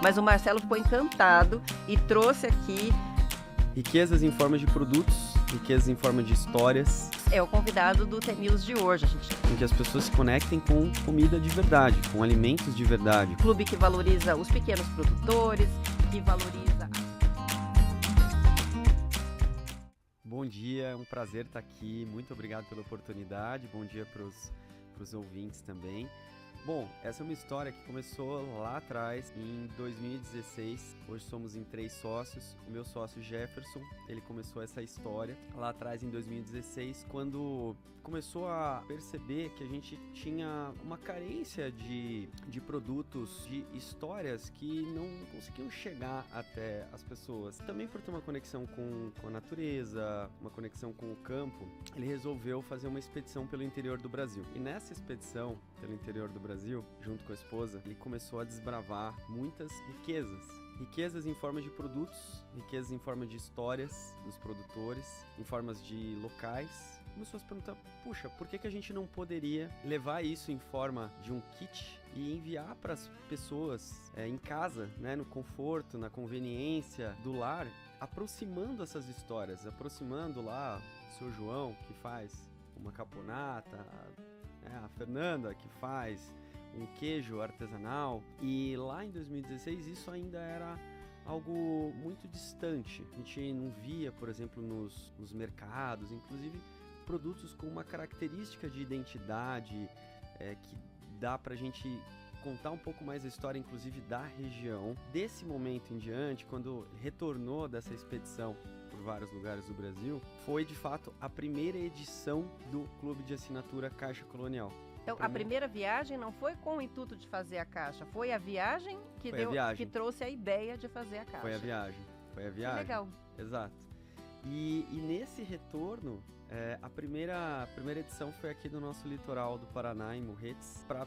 mas o Marcelo ficou encantado e trouxe aqui. Riquezas em forma de produtos, riquezas em forma de histórias. É o convidado do T-News de hoje, gente. Em que as pessoas se conectem com comida de verdade, com alimentos de verdade. Clube que valoriza os pequenos produtores, que valoriza... Bom dia, é um prazer estar aqui. Muito obrigado pela oportunidade. Bom dia para os ouvintes também. Bom, essa é uma história que começou lá atrás, em 2016. Hoje somos em 3 sócios. O meu sócio Jefferson, ele começou essa história lá atrás em 2016, quando começou a perceber que a gente tinha uma carência de produtos, de histórias que não conseguiam chegar até as pessoas. Também por ter uma conexão com a natureza, uma conexão com o campo, ele resolveu fazer uma expedição pelo interior do Brasil. E nessa expedição pelo interior do Brasil, junto com a esposa, ele começou a desbravar muitas riquezas. Riquezas em forma de produtos, riquezas em forma de histórias dos produtores, em formas de locais. Começou a se perguntar, puxa, por que a gente não poderia levar isso em forma de um kit e enviar para as pessoas em casa, né, no conforto, na conveniência do lar, aproximando essas histórias, aproximando lá o seu João, que faz uma caponata, a Fernanda, que faz um queijo artesanal. E lá em 2016 isso ainda era algo muito distante. A gente não via, por exemplo, nos mercados, inclusive produtos com uma característica de identidade que dá pra gente contar um pouco mais a história, inclusive da região. Desse momento em diante, quando retornou dessa expedição por vários lugares do Brasil, foi de fato a primeira edição do Clube de Assinatura Caixa Colonial. Então, a primeira viagem não foi com o intuito de fazer a caixa, foi a viagem que trouxe a ideia de fazer a caixa. Foi a viagem. Que legal. Exato. E nesse retorno, a primeira edição foi aqui no nosso litoral do Paraná, em Morretes, para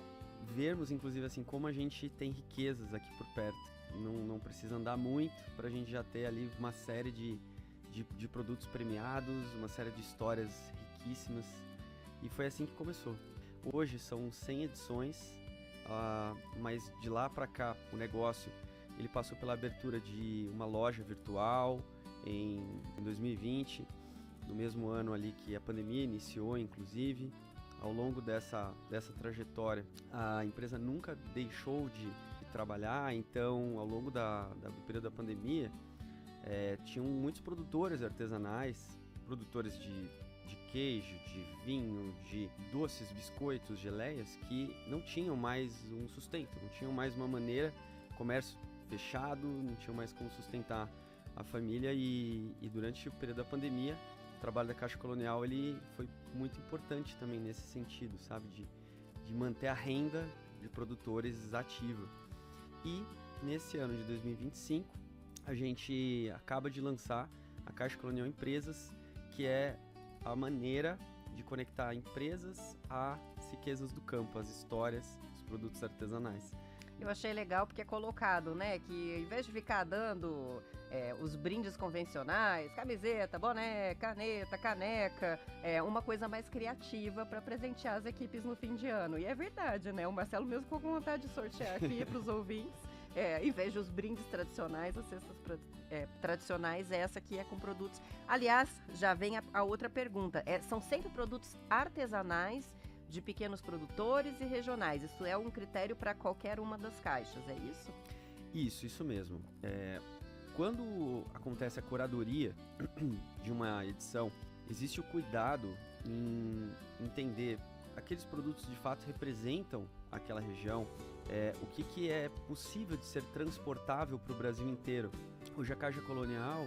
vermos, inclusive, assim, como a gente tem riquezas aqui por perto. Não precisa andar muito para a gente já ter ali uma série de produtos premiados, uma série de histórias riquíssimas. E foi assim que começou. Hoje são 100 edições, mas de lá para cá o negócio ele passou pela abertura de uma loja virtual em 2020, no mesmo ano ali que a pandemia iniciou, inclusive. Ao longo dessa trajetória, a empresa nunca deixou de trabalhar, então ao longo do período da pandemia, tinham muitos produtores artesanais, produtores de queijo, de vinho, de doces, biscoitos, geleias, que não tinham mais um sustento, não tinham mais uma maneira, comércio fechado, não tinham mais como sustentar a família e durante o período da pandemia, o trabalho da Caixa Colonial ele foi muito importante também nesse sentido, sabe, de manter a renda de produtores ativa. E nesse ano de 2025, a gente acaba de lançar a Caixa Colonial Empresas, que é a maneira de conectar empresas às riquezas do campo, às histórias, os produtos artesanais. Eu achei legal porque é colocado, né, que ao invés de ficar dando os brindes convencionais, camiseta, boné, caneta, caneca, uma coisa mais criativa para presentear as equipes no fim de ano. E é verdade, né, o Marcelo mesmo ficou com vontade de sortear aqui para os ouvintes. Em vez de os brindes tradicionais, as cestas tradicionais, essa aqui é com produtos. Aliás, já vem a outra pergunta. São sempre produtos artesanais de pequenos produtores e regionais. Isso é um critério para qualquer uma das caixas, é isso? Isso mesmo. Quando acontece a curadoria de uma edição, existe o cuidado em entender aqueles produtos de fato representam aquela região, o que é possível de ser transportável para o Brasil inteiro. Hoje a Caixa Colonial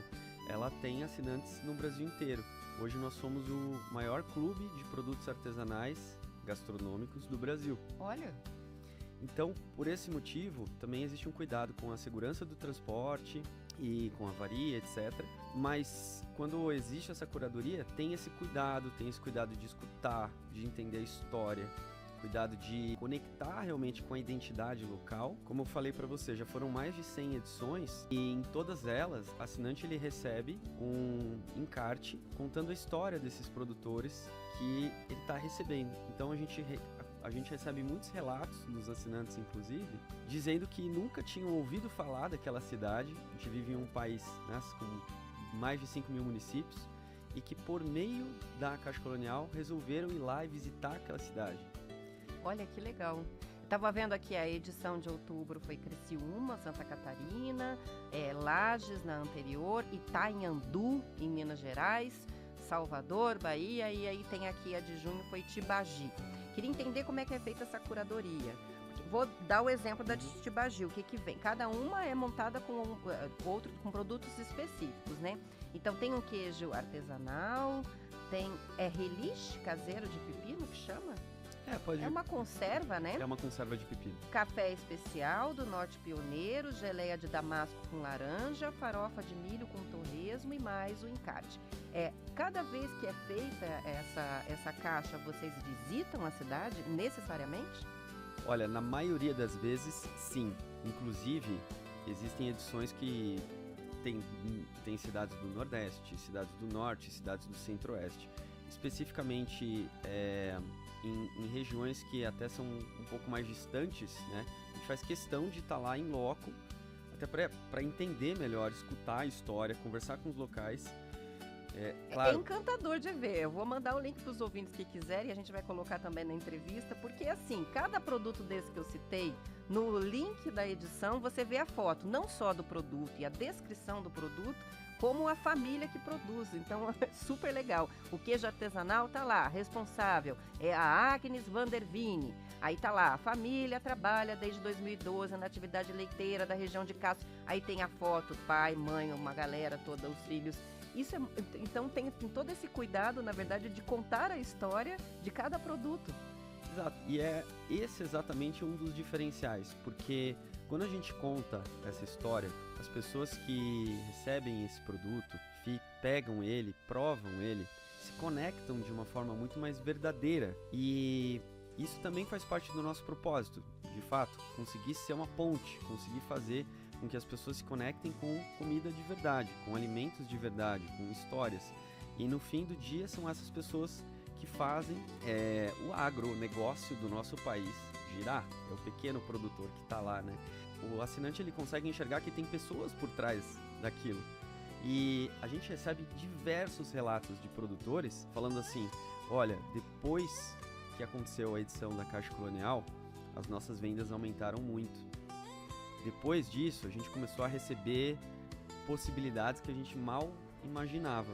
ela tem assinantes no Brasil inteiro. Hoje nós somos o maior clube de produtos artesanais gastronômicos do Brasil. Olha! Então, por esse motivo, também existe um cuidado com a segurança do transporte e com a avaria, etc. Mas quando existe essa curadoria, tem esse cuidado de escutar, de entender a história, cuidado de conectar realmente com a identidade local. Como eu falei para você, já foram mais de 100 edições e em todas elas, o assinante ele recebe um encarte contando a história desses produtores que ele está recebendo. Então a gente a gente recebe muitos relatos dos assinantes, inclusive, dizendo que nunca tinham ouvido falar daquela cidade. A gente vive em um país, né, com mais de 5 mil municípios, e que por meio da Caixa Colonial resolveram ir lá e visitar aquela cidade. Olha que legal. Estava vendo aqui a edição de outubro, foi Criciúma, Santa Catarina, Lages na anterior, Itanhandu, em Minas Gerais, Salvador, Bahia, e aí tem aqui a de junho, foi Tibagi. Queria entender como é que é feita essa curadoria. Vou dar o exemplo da de Tibagi, o que vem. Cada uma é montada com produtos específicos, né? Então tem um queijo artesanal, tem relish caseiro de pepino, que chama? Pode. É uma conserva, né? É uma conserva de pepino. Café especial do Norte Pioneiro, geleia de damasco com laranja, farofa de milho com torresmo e mais o encarte. Cada vez que é feita essa caixa, vocês visitam a cidade necessariamente? Olha, na maioria das vezes, sim. Inclusive, existem edições que tem cidades do Nordeste, cidades do Norte, cidades do Centro-Oeste. Especificamente em regiões que até são um pouco mais distantes, né? A gente faz questão de estar lá em loco, até para entender melhor, escutar a história, conversar com os locais. Claro. É encantador de ver. Eu vou mandar o link para os ouvintes que quiserem e a gente vai colocar também na entrevista, porque assim, cada produto desse que eu citei, no link da edição você vê a foto, não só do produto e a descrição do produto, como a família que produz. Então é super legal. O queijo artesanal tá lá, responsável é a Agnes van der Vine. Aí tá lá, a família trabalha desde 2012 na atividade leiteira da região de Castro. Aí tem a foto, pai, mãe, uma galera toda, os filhos. Então tem todo esse cuidado, na verdade, de contar a história de cada produto. Exato, e esse exatamente um dos diferenciais, porque quando a gente conta essa história, as pessoas que recebem esse produto, pegam ele, provam ele, se conectam de uma forma muito mais verdadeira, e isso também faz parte do nosso propósito, de fato, conseguir ser uma ponte, conseguir fazer com que as pessoas se conectem com comida de verdade, com alimentos de verdade, com histórias. E no fim do dia são essas pessoas que fazem o agronegócio do nosso país girar. É o pequeno produtor que está lá, né? O assinante ele consegue enxergar que tem pessoas por trás daquilo. E a gente recebe diversos relatos de produtores falando assim: olha, depois que aconteceu a edição da Caixa Colonial, as nossas vendas aumentaram muito. Depois disso, a gente começou a receber possibilidades que a gente mal imaginava.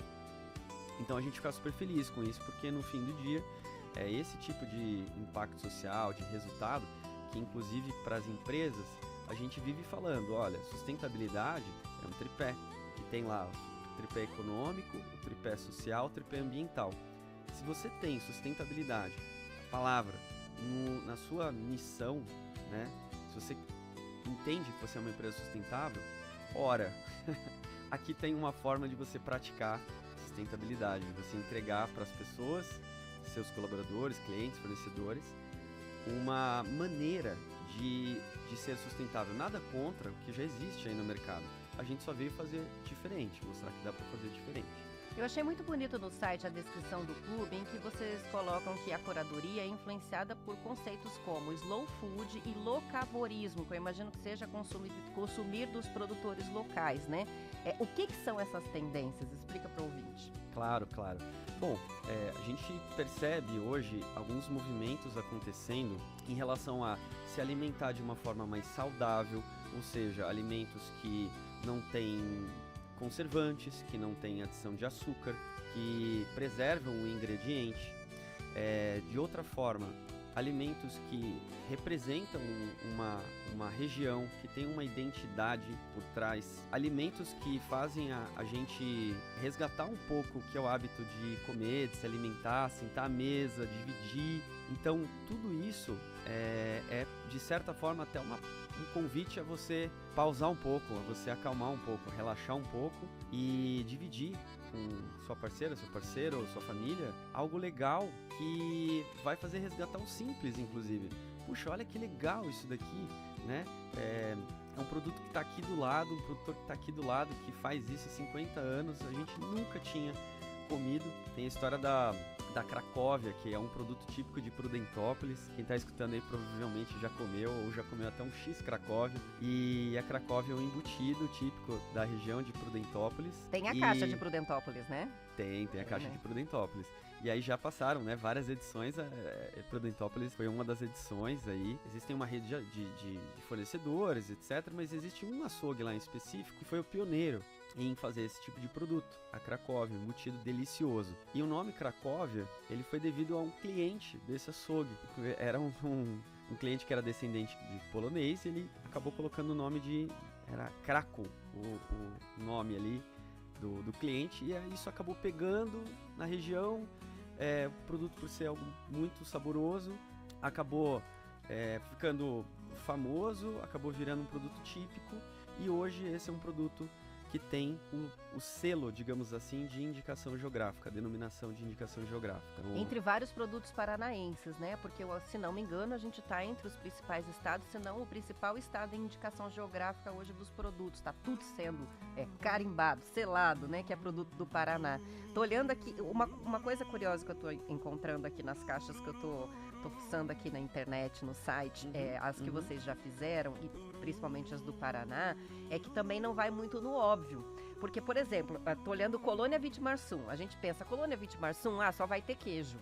Então a gente fica super feliz com isso, porque no fim do dia é esse tipo de impacto social, de resultado, que inclusive para as empresas a gente vive falando: olha, sustentabilidade é um tripé, que tem lá o tripé econômico, o tripé social, o tripé ambiental. Se você tem sustentabilidade, a palavra, na sua missão, né? Se você entende que você é uma empresa sustentável, ora, aqui tem uma forma de você praticar sustentabilidade, de você entregar para as pessoas, seus colaboradores, clientes, fornecedores, uma maneira de ser sustentável. Nada contra o que já existe aí no mercado. A gente só veio fazer diferente, mostrar que dá para fazer diferente. Eu achei muito bonito no site a descrição do clube, em que vocês colocam que a curadoria é influenciada por conceitos como slow food e locavorismo, que eu imagino que seja consumir dos produtores locais, né? O que são essas tendências? Explica para o ouvinte. Claro. Bom, a gente percebe hoje alguns movimentos acontecendo em relação a se alimentar de uma forma mais saudável, ou seja, alimentos que não têm conservantes, que não têm adição de açúcar, que preservam o ingrediente. De outra forma, alimentos que representam uma região, que tem uma identidade por trás, alimentos que fazem a gente resgatar um pouco o que é o hábito de comer, de se alimentar, sentar à mesa, dividir. Então, tudo isso é de certa forma até um convite a você pausar um pouco, a você acalmar um pouco, relaxar um pouco e dividir com sua parceira, seu parceiro ou sua família algo legal que vai fazer resgatar o simples, inclusive. Puxa, olha que legal isso daqui, né? É um produto que está aqui do lado, um produtor que está aqui do lado, que faz isso há 50 anos, a gente nunca tinha comido. Tem a história da Cracóvia, que é um produto típico de Prudentópolis. Quem tá escutando aí provavelmente já comeu ou já comeu até um X Cracóvia. E a Cracóvia é um embutido típico da região de Prudentópolis. Tem a caixa de Prudentópolis, né? Tem a caixa de Prudentópolis. E aí já passaram, né, várias edições. Prudentópolis foi uma das edições aí. Existem uma rede de fornecedores, etc. Mas existe um açougue lá em específico que foi o pioneiro em fazer esse tipo de produto, a Cracóvia, um embutido delicioso. E o nome Cracóvia, ele foi devido a um cliente desse açougue. Era um cliente que era descendente de polonês, e ele acabou colocando o nome era Kraków, o nome ali do cliente, e aí isso acabou pegando na região. O produto, por ser algo muito saboroso, acabou ficando famoso, acabou virando um produto típico, e hoje esse é um produto que tem o selo, digamos assim, de indicação geográfica, denominação de indicação geográfica. Entre vários produtos paranaenses, né? Porque, se não me engano, a gente está entre os principais estados, se não o principal estado em indicação geográfica hoje dos produtos. Está tudo sendo carimbado, selado, né? Que é produto do Paraná. Tô olhando aqui, uma coisa curiosa que eu tô encontrando aqui nas caixas que eu tô fuçando aqui na internet, no site, as que vocês já fizeram, e principalmente as do Paraná, é que também não vai muito no óbvio. Porque, por exemplo, tô olhando Colônia Vitimarsum. A gente pensa, Colônia Vitimarsum, só vai ter queijo.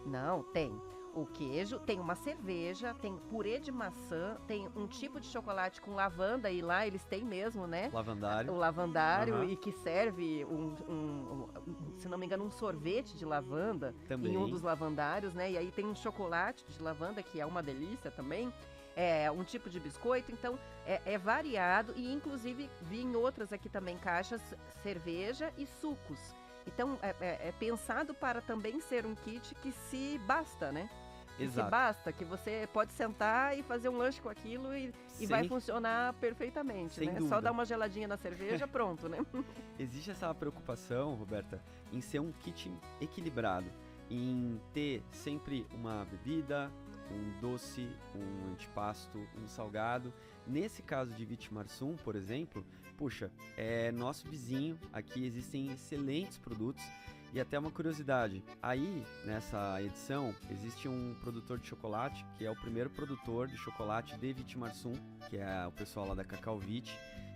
Não, tem o queijo, tem uma cerveja, tem purê de maçã, tem um tipo de chocolate com lavanda, e lá eles têm mesmo, né? Lavandário. O lavandário, e que serve, se não me engano, um sorvete de lavanda também em um dos lavandários, né? E aí tem um chocolate de lavanda, que é uma delícia também. Um tipo de biscoito, então é variado, e inclusive vi em outras aqui também caixas, cerveja e sucos. Então é pensado para também ser um kit que se basta, né? Exato. Se basta, que você pode sentar e fazer um lanche com aquilo e vai funcionar perfeitamente, sem né? dúvida. Só dar uma geladinha na cerveja, pronto, né? Existe essa preocupação, Roberta, em ser um kit equilibrado, em ter sempre uma bebida, um doce, um antipasto, um salgado. Nesse caso de Vitimarsum, por exemplo, puxa, é nosso vizinho, aqui existem excelentes produtos. E até uma curiosidade, aí nessa edição existe um produtor de chocolate, que é o primeiro produtor de chocolate de Vitimarsum, que é o pessoal lá da Cacau Vit,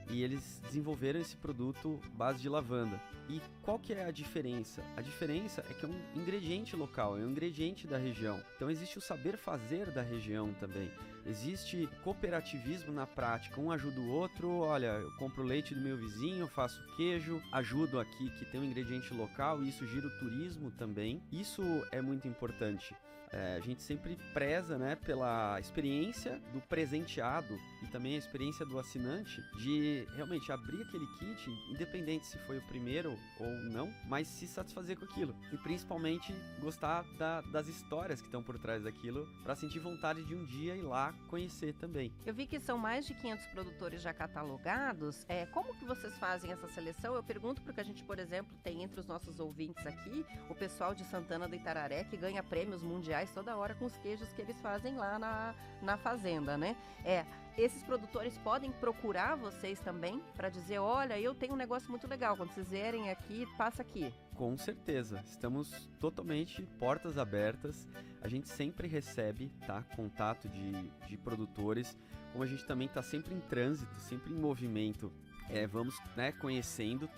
e eles desenvolveram esse produto base de lavanda. E qual que é a diferença? A diferença é que é um ingrediente local, é um ingrediente da região. Então existe o saber fazer da região também. Existe cooperativismo na prática, um ajuda o outro. Olha, eu compro leite do meu vizinho, faço queijo, ajudo aqui que tem um ingrediente local, e isso gira o turismo também. Isso é muito importante. A gente sempre preza, né, pela experiência do presenteado e também a experiência do assinante de realmente abrir aquele kit, independente se foi o primeiro ou não, mas se satisfazer com aquilo. E principalmente gostar das histórias que estão por trás daquilo, para sentir vontade de um dia ir lá conhecer também. Eu vi que são mais de 500 produtores já catalogados. Como que vocês fazem essa seleção? Eu pergunto porque a gente, por exemplo, tem entre os nossos ouvintes aqui o pessoal de Santana do Itararé, que ganha prêmios mundiais toda hora com os queijos que eles fazem lá na fazenda, né? Esses produtores podem procurar vocês também para dizer, olha, eu tenho um negócio muito legal, quando vocês vierem aqui, passa aqui. Com certeza, estamos totalmente portas abertas, a gente sempre recebe, tá, contato de produtores, como a gente também está sempre em trânsito, sempre em movimento, vamos, né, conhecendo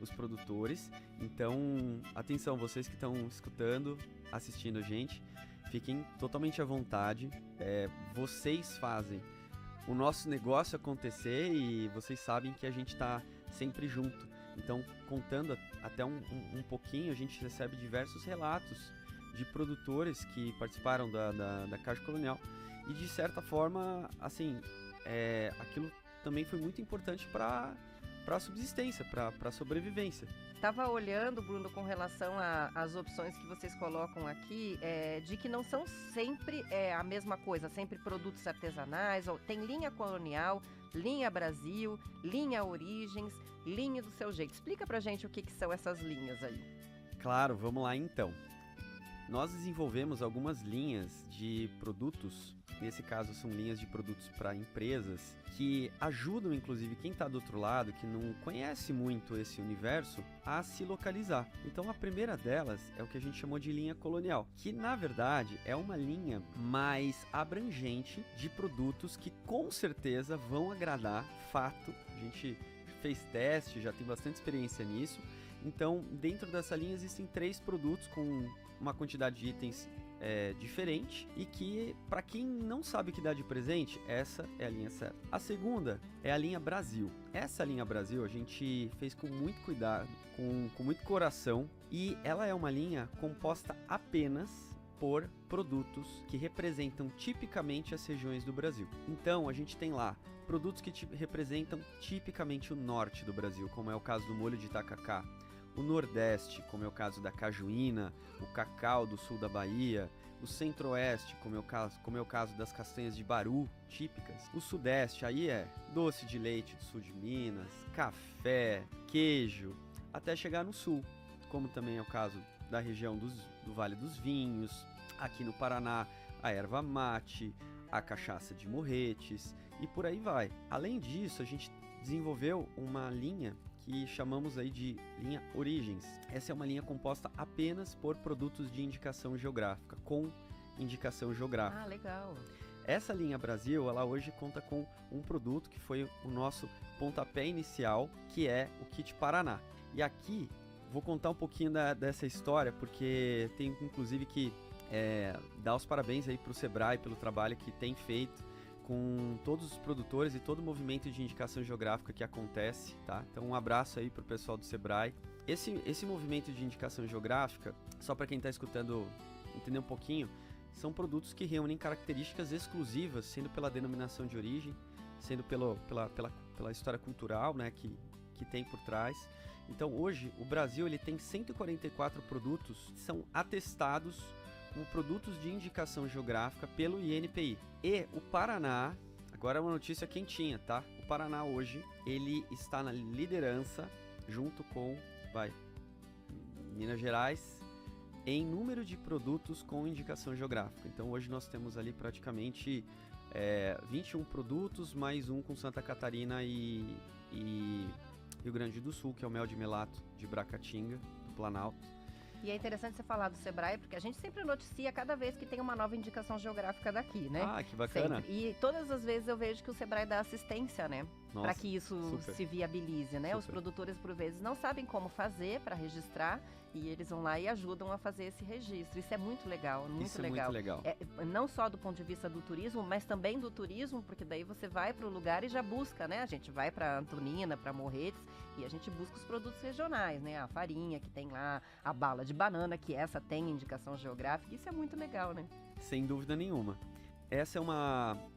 os produtores. Então, atenção, vocês que estão escutando, assistindo a gente, fiquem totalmente à vontade, vocês fazem o nosso negócio acontecer e vocês sabem que a gente está sempre junto. Então, contando até um pouquinho, a gente recebe diversos relatos de produtores que participaram da Caixa Colonial, e de certa forma, assim, aquilo também foi muito importante para a subsistência, para a sobrevivência. Estava olhando, Bruno, com relação às opções que vocês colocam aqui, de que não são sempre a mesma coisa, sempre produtos artesanais. Tem linha colonial, linha Brasil, linha Origens, linha do seu jeito. Explica pra gente o que são essas linhas aí. Claro, vamos lá então. nós desenvolvemos algumas linhas de produtos, nesse caso são linhas de produtos para empresas, que ajudam inclusive quem está do outro lado, que não conhece muito esse universo, a se localizar. Então a primeira delas é o que a gente chamou de linha colonial, que na verdade é uma linha mais abrangente de produtos que com certeza vão agradar, fato, a gente fez teste, já tem bastante experiência nisso. Então dentro dessa linha existem 3 produtos com uma quantidade de itens diferente e que, para quem não sabe o que dá de presente, essa é a linha certa. A segunda é a linha Brasil. Essa linha Brasil a gente fez com muito cuidado, com muito coração, e ela é uma linha composta apenas por produtos que representam tipicamente as regiões do Brasil. Então a gente tem lá produtos que representam tipicamente o norte do Brasil, como é o caso do molho de tacacá, o Nordeste, como é o caso da cajuína, o cacau do sul da Bahia, o Centro-Oeste, como é o caso das castanhas de Baru, típicas. O Sudeste, aí é doce de leite do sul de Minas, café, queijo, até chegar no Sul, como também é o caso da região do Vale dos Vinhos, aqui no Paraná, a erva mate, a cachaça de Morretes e por aí vai. Além disso, a gente desenvolveu uma linha que chamamos aí de linha Origens. Essa é uma linha composta apenas por produtos de indicação geográfica, com indicação geográfica. Ah, legal. Essa linha Brasil, ela hoje conta com um produto que foi o nosso pontapé inicial, que é o Kit Paraná. E aqui, vou contar um pouquinho dessa história, porque tenho inclusive que dar os parabéns aí para o Sebrae pelo trabalho que tem feito com todos os produtores e todo o movimento de indicação geográfica que acontece, tá? Então um abraço aí pro pessoal do Sebrae. Esse movimento de indicação geográfica, só para quem está escutando entender um pouquinho, são produtos que reúnem características exclusivas, sendo pela denominação de origem, sendo pela história cultural, né, que tem por trás. Então hoje o Brasil ele tem 144 produtos que são atestados como produtos de indicação geográfica pelo INPI. E o Paraná, agora é uma notícia quentinha, tá? O Paraná hoje, ele está na liderança, junto com Minas Gerais, em número de produtos com indicação geográfica. Então hoje nós temos ali praticamente 21 produtos, mais um com Santa Catarina e Rio Grande do Sul, que é o mel de melato de Bracatinga, do Planalto. E é interessante você falar do Sebrae, porque a gente sempre noticia cada vez que tem uma nova indicação geográfica daqui, né? Ah, que bacana. Sempre. E todas as vezes eu vejo que o Sebrae dá assistência, né? Para que isso se viabilize, né? Super. Os produtores, por vezes, não sabem como fazer para registrar e eles vão lá e ajudam a fazer esse registro. Isso é muito legal, muito legal. Muito legal. Não só do ponto de vista do turismo, mas também do turismo, porque daí você vai para o lugar e já busca, né? A gente vai para Antonina, para Morretes e a gente busca os produtos regionais, né? A farinha que tem lá, a bala de banana, que essa tem indicação geográfica. Isso é muito legal, né? Sem dúvida nenhuma. Essa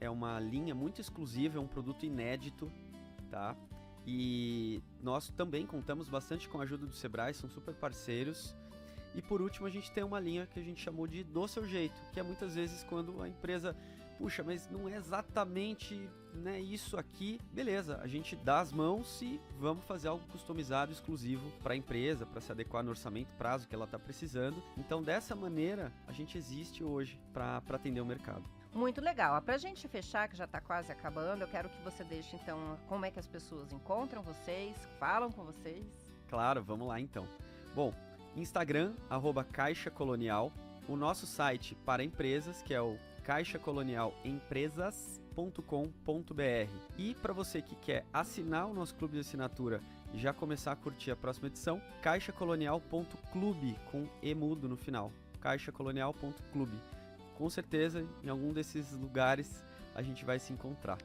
é uma linha muito exclusiva, é um produto inédito, tá? E nós também contamos bastante com a ajuda do Sebrae, são super parceiros. E por último a gente tem uma linha que a gente chamou de Do Seu Jeito, que é muitas vezes quando a empresa, puxa, mas não é exatamente, né, isso aqui, beleza, a gente dá as mãos e vamos fazer algo customizado, exclusivo para a empresa, para se adequar no orçamento, prazo que ela está precisando. Então dessa maneira a gente existe hoje para atender o mercado. Muito legal. Para a gente fechar, que já está quase acabando, eu quero que você deixe, então, como é que as pessoas encontram vocês, falam com vocês. Claro, vamos lá então. Bom, Instagram, @Caixa Colonial, o nosso site para empresas, que é o caixacolonialempresas.com.br. E para você que quer assinar o nosso clube de assinatura e já começar a curtir a próxima edição, caixacolonial.clube, com E mudo no final, caixacolonial.clube. Com certeza, em algum desses lugares, a gente vai se encontrar.